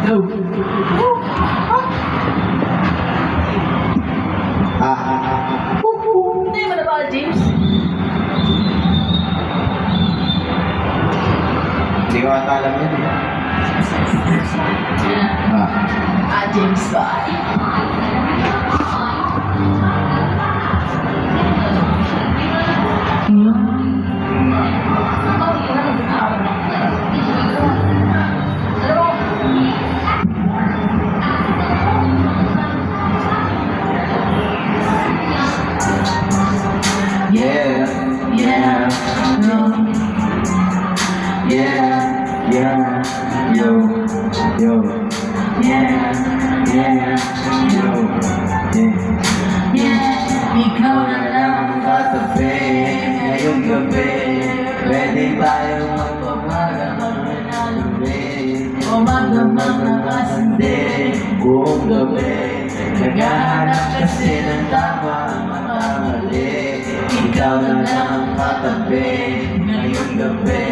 Go! Hindi mo na ba, James? Hindi ko ata alam yun eh. James ba? Yeah, yo, yo, Ikaw na lang ang katabi ngayong gabi. Pwede tayong magpamagang maglalambing o magdamag ng kasindi buong gabi. Naghahanap kasi ng tama ang makamali. Ikaw na lang ang katabi ngayong gabi.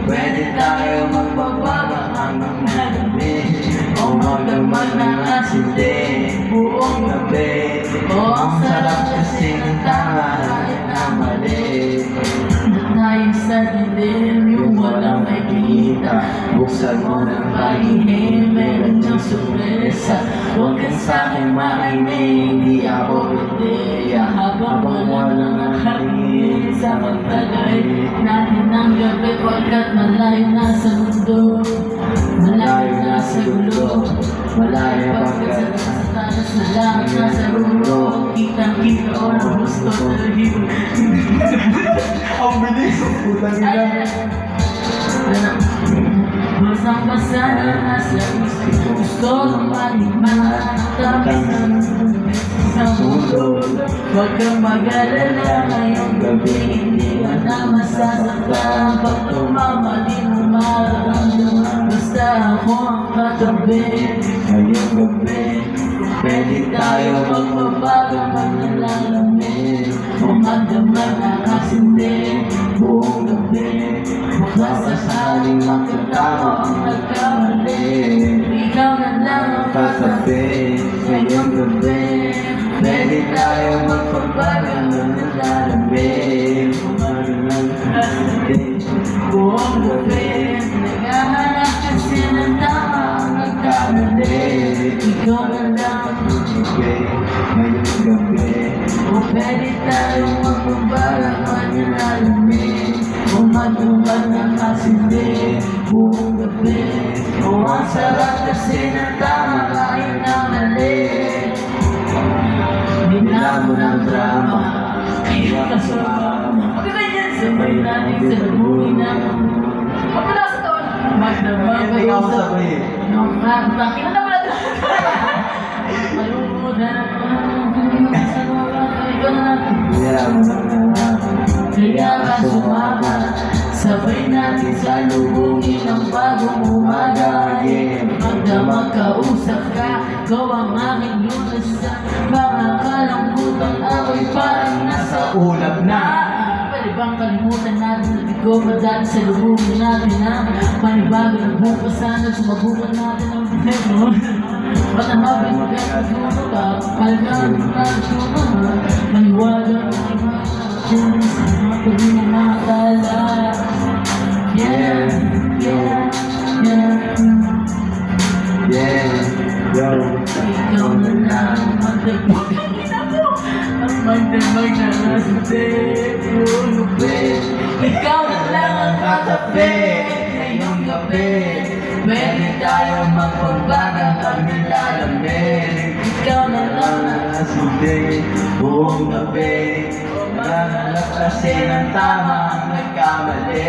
Pwede tayong magbabaga hanggang malamig o magdamag ng kasindi buong gabi. Ang sarap kasi ng tama na mali. tayo sa dilim, yung walang makikita. Buksan mo ng pahihim, meron niyang sorpresa. Huwag ka sa'kin makinig, di ako ideya. Habang walang nakakatingin sa magtagay natin ang gabi, pagkat malayo na sa mundo, malayo na sa gulo, malayo pagkat pagkat sa tanas na lang nasa rulo. Kitang-kita ko na gusto talahin. ang bilis! Putang ina! Basang-basa na nasa isip, gusto kong malimatamis ng sa mundo. Huwag kang mag-alala ngayong gabi, hindi ka na masasaktan. Pag tumamali mo mararamdaman, basta ako ang katabi. Ngayong gabi, pwede tayo Magbabago magnalalamig, umadamag na kasindi buong gabi. Basta sakaling magkatama ang nagkamali, ikaw na lang ang katabi. Ngayong gabi, pwede tayo magpabago ng lalamig. buong gabi. Naghahanap kasi ng tama ang nagkamali, ikaw na lang. Ngayong gabi, O pwede tayong magbabago magnalalamig, umadumag ng kasindi buong gabi. O ang sarap kasi ng tama kahit na mali. Bila mo ng drama, kaya ka sumama. Huwag ka dyan, sabay natin sa buhay na huwag ka na sa taon. Magdamag hindi ka masabay eh. Bakit na naman natin? Malungkot na sa mga ikaw na natin. Kaya ka sumama, sabay natin sa lubungin ng bagong umaga. Magdamag kausap ka, ikaw ang aking lunasan. Baka kalambutan ako'y parang nasa ulap na. Pwede bang kalimutan natin na bigo madali sa lubungin natin na panibago ng bukas, sana sumabukan natin ang pinero. Ba't ang mabay magkakagulo ka, palagahan ng nakasuno mo, maniwaga ng imagine sa mga pwede na makakala. Yeah, yeah, yeah. Yo. Ikaw na lang magdamag. Ang magdamag na nasa buong gabi. Ikaw na lang ang katabi ngayong gabi. Pwede tayo magpagbaga pag nilalamig. Ikaw na lang ang Nasundi buong gabi. Naghahanap kasi ng tama ang nagkamali.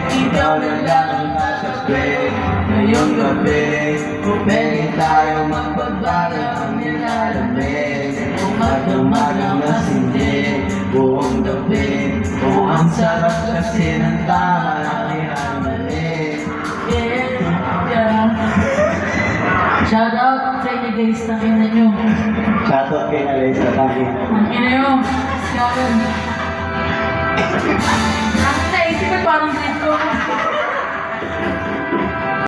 Ikaw na lang ang katabi ngayong gabi. Pwede tayo magpagbago ang nilalamig. Magdamag ang kasindi buong gabi. Ang sarap kasi ng tama ang nilalamig. Shout out sa inyo guys, tangina nyo. Shoutout kay Alaysa Taki. Tangina nyo. Shout out. Ang naisip ko parang dito.